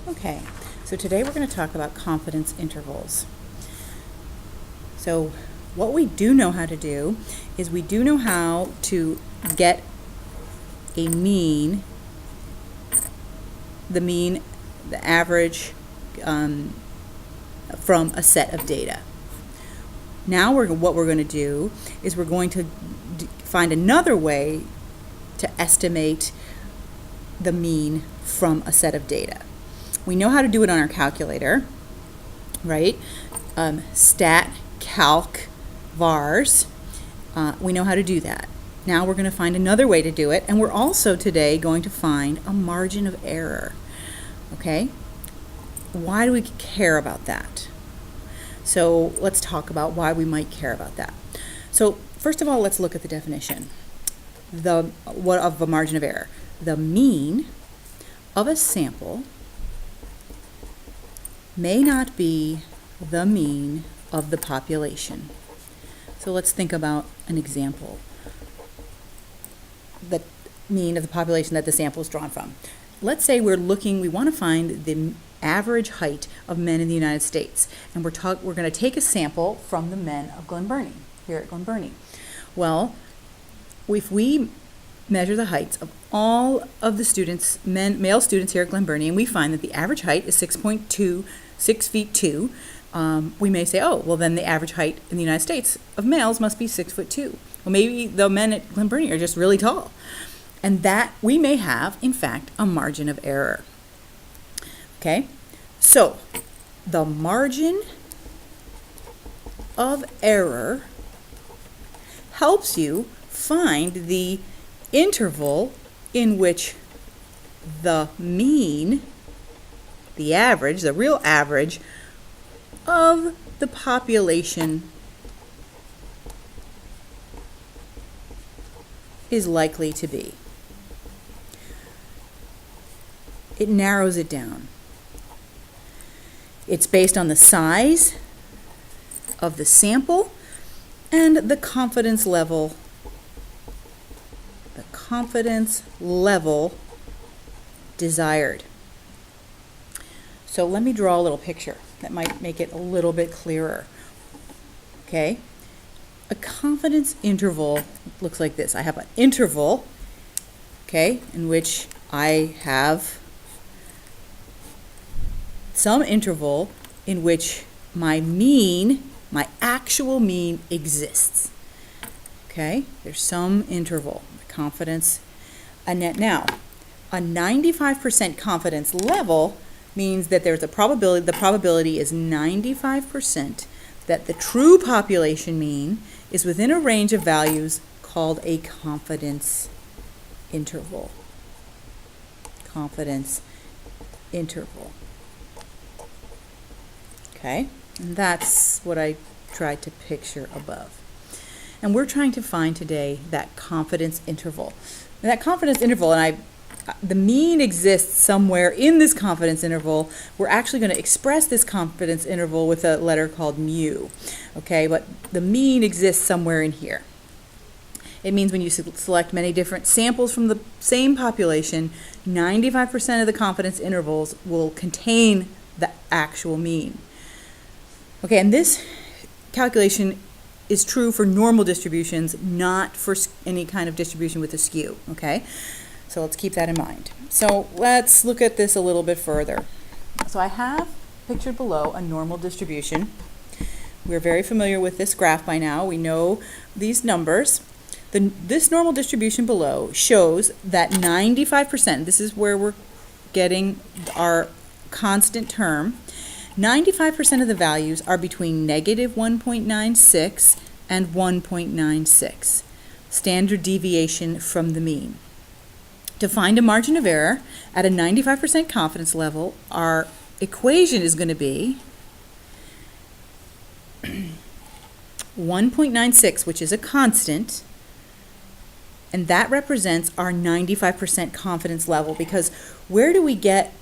Okay, so today we're going to talk about confidence intervals. So what we do know how to do is we do know how to get a mean, the average from a set of data. Now what we're going to do is we're going to find another way to estimate the mean from a set of data. We know how to do it on our calculator, right? Stat, calc, vars. We know how to do that. Now we're going to find another way to do it, and we're also today going to find a margin of error. Okay? Why do we care about that? So let's talk about why we might care about that. So first of all, let's look at the definition of a margin of error. The mean of a sample may not be the mean of the population. So let's think about an example. The mean of the population that the sample is drawn from. Let's say we want to find the average height of men in the United States, and we're going to take a sample from the men of Glen Burnie, here at Glen Burnie. Well, if we measure the heights of all of the students, male students here at Glen Burnie, and we find that the average height is 6 feet 2, we may say, oh, well then the average height in the United States of males must be 6'2". Well, maybe the men at Glen Burnie are just really tall. And that we may have, in fact, a margin of error. Okay, so the margin of error helps you find the interval in which the mean, the average, the real average of the population is likely to be. It narrows it down. It's based on the size of the sample and the confidence level desired. So let me draw a little picture that might make it a little bit clearer. Okay? A confidence interval looks like this. I have an interval, okay, in which I have some interval in which my actual mean exists. Okay? There's some interval, confidence. And now, a 95% confidence level means that there's a probability, the probability is 95% that the true population mean is within a range of values called a confidence interval. Confidence interval. Okay? And that's what I tried to picture above. And we're trying to find today that confidence interval. And that confidence interval, the mean exists somewhere in this confidence interval. We're actually going to express this confidence interval with a letter called mu. Okay, but the mean exists somewhere in here. It means when you select many different samples from the same population, 95% of the confidence intervals will contain the actual mean. Okay, and this calculation is true for normal distributions, not for any kind of distribution with a skew. Okay? So let's keep that in mind. So let's look at this a little bit further. So I have pictured below a normal distribution. We're very familiar with this graph by now. We know these numbers. This normal distribution below shows that 95%, this is where we're getting our constant term, 95% of the values are between negative 1.96 and 1.96, standard deviation from the mean. To find a margin of error at a 95% confidence level, our equation is going to be 1.96, which is a constant, and that represents our 95% confidence level, because where do we get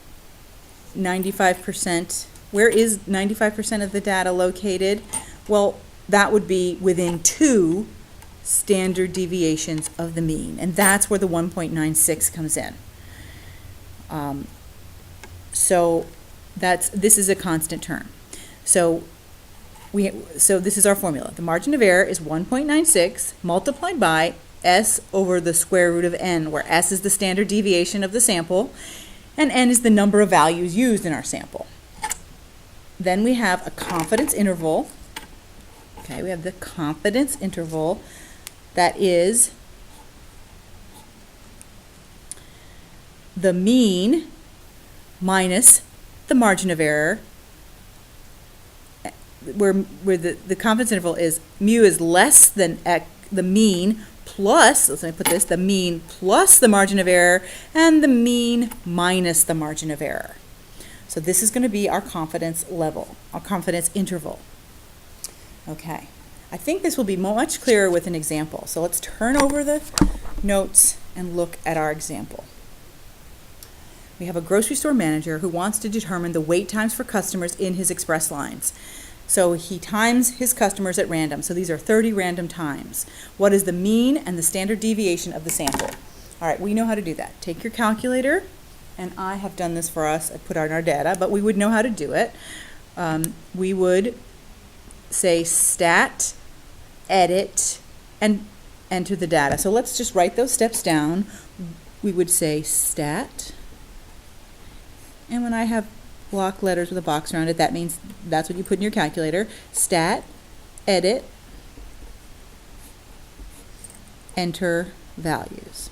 95%? Where is 95% of the data located? Well, that would be within 2 standard deviations of the mean, and that's where the 1.96 comes in. So this is a constant term. So this is our formula. The margin of error is 1.96 multiplied by S over the square root of n, where S is the standard deviation of the sample, and n is the number of values used in our sample. Then we have a confidence interval. Okay, we have the confidence interval that is the mean minus the margin of error, where the confidence interval is mu is less than the mean plus, let me put this, the mean plus the margin of error, and the mean minus the margin of error. So this is going to be our confidence level, our confidence interval. Okay, I think this will be much clearer with an example. So let's turn over the notes and look at our example. We have a grocery store manager who wants to determine the wait times for customers in his express lines. So he times his customers at random. So these are 30 random times. What is the mean and the standard deviation of the sample? All right, we know how to do that. Take your calculator, and I have done this for us. I put out our data, but we would know how to do it. We would say stat, edit, and enter the data. So let's just write those steps down. We would say stat, and when I have block letters with a box around it, that means that's what you put in your calculator. Stat, edit, enter values.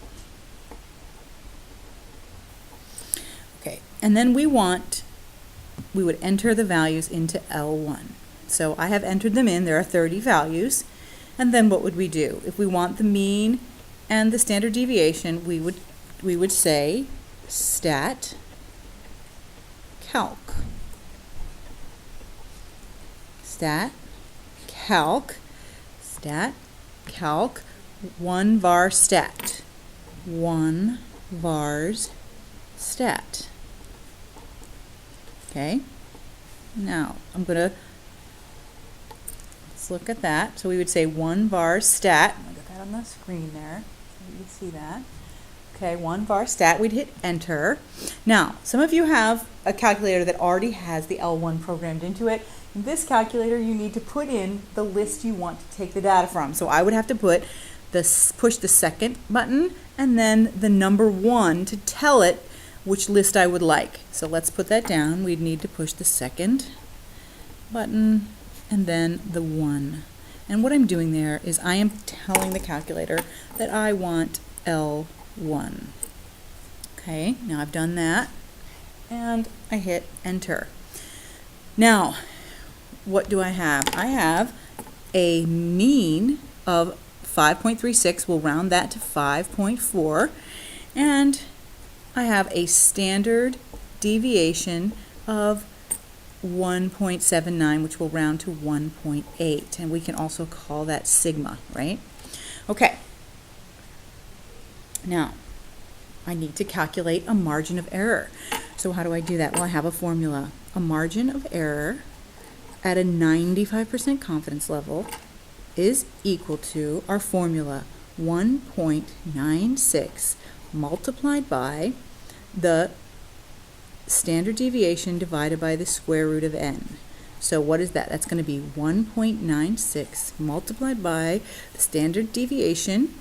Okay, and then we would enter the values into L1. So I have entered them in. There are 30 values. And then what would we do? If we want the mean and the standard deviation, we would say stat calc. Stat calc 1 var stat. 1 vars stat. Okay, now let's look at that. So we would say 1 var stat. I'll get that on the screen there so you can see that. Okay, 1 var stat, we'd hit enter. Now, some of you have a calculator that already has the L1 programmed into it. In this calculator, you need to put in the list you want to take the data from. So I would have to push the second button and then the number 1 to tell it which list I would like. So let's put that down. We'd need to push the second button and then the 1. And what I'm doing there is I am telling the calculator that I want L1. Okay, now I've done that and I hit enter. Now, what do I have? I have a mean of 5.36. We'll round that to 5.4. And I have a standard deviation of 1.79, which will round to 1.8. And we can also call that sigma, right? Okay. Now, I need to calculate a margin of error. So how do I do that? Well, I have a formula. A margin of error at a 95% confidence level is equal to our formula, 1.96 multiplied by the standard deviation divided by the square root of n. So what is that? That's going to be 1.96 multiplied by the standard deviation,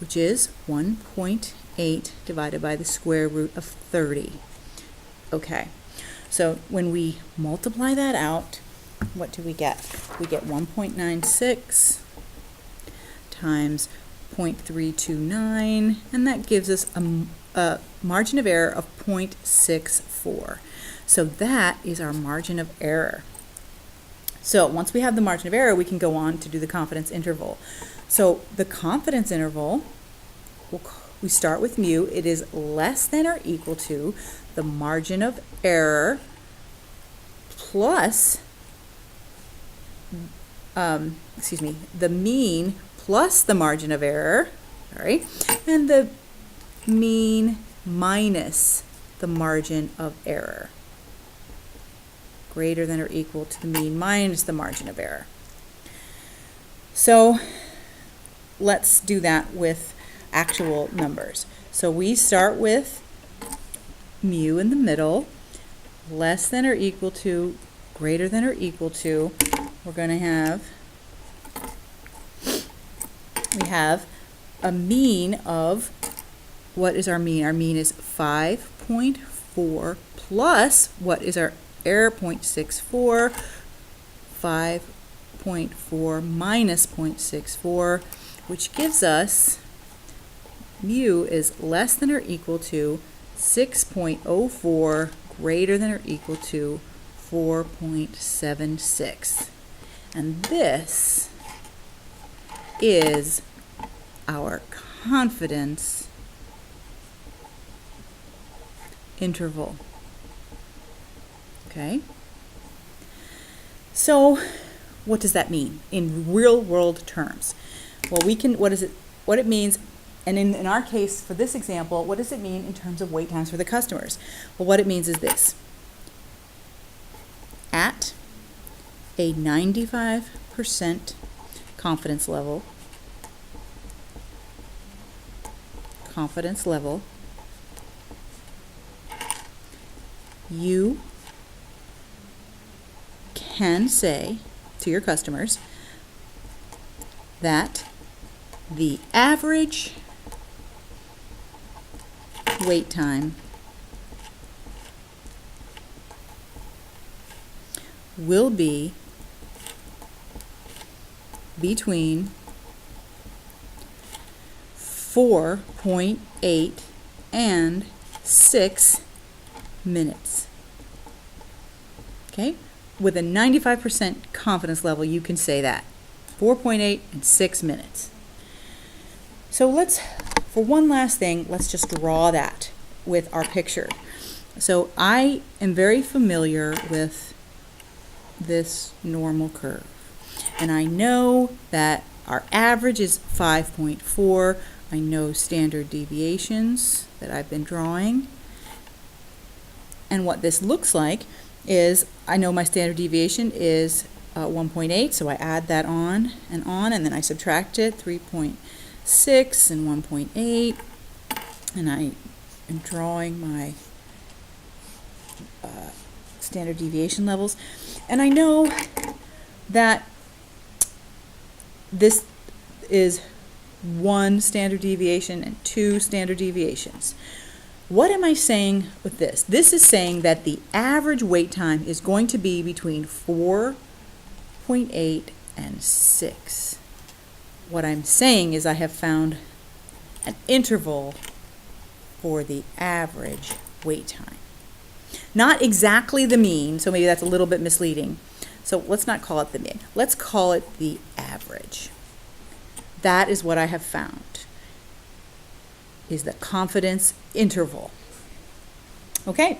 which is 1.8 divided by the square root of 30. Okay, so when we multiply that out, what do we get? We get 1.96 times 0.329, and that gives us a margin of error of 0.64. So that is our margin of error. So once we have the margin of error, we can go on to do the confidence interval. So the confidence interval, we start with mu. It is less than or equal to the margin of error plus the mean plus the margin of error, sorry, and the mean minus the margin of error, greater than or equal to the mean minus the margin of error. So let's do that with actual numbers. So we start with mu in the middle, less than or equal to, greater than or equal to, we're going to have, we have a mean of, what is our mean? Our mean is 5.4 plus, what is our error? 0.64, 5.4 minus 0.64, which gives us mu is less than or equal to 6.04, greater than or equal to 4.76. And this is our confidence interval. Okay? So, what does that mean in real world terms? Well, what it means, and in our case, for this example, what does it mean in terms of wait times for the customers? Well, what it means is this. At a 95% confidence level, you can say to your customers that the average wait time will be between 4.8 and 6 minutes. Okay? With a 95% confidence level, you can say that. 4.8 and 6 minutes. So for one last thing, let's just draw that with our picture. So I am very familiar with this normal curve. And I know that our average is 5.4. I know standard deviations that I've been drawing. And what this looks like is, I know my standard deviation is 1.8, so I add that on, and then I subtract it, 3.6 and 1.8, and I am drawing my standard deviation levels. And I know that this is 1 standard deviation and 2 standard deviations. What am I saying with this? This is saying that the average wait time is going to be between 4.8 and 6. What I'm saying is I have found an interval for the average wait time. Not exactly the mean, so maybe that's a little bit misleading. So let's not call it the mean. Let's call it the average. That is what I have found, is the confidence interval. Okay,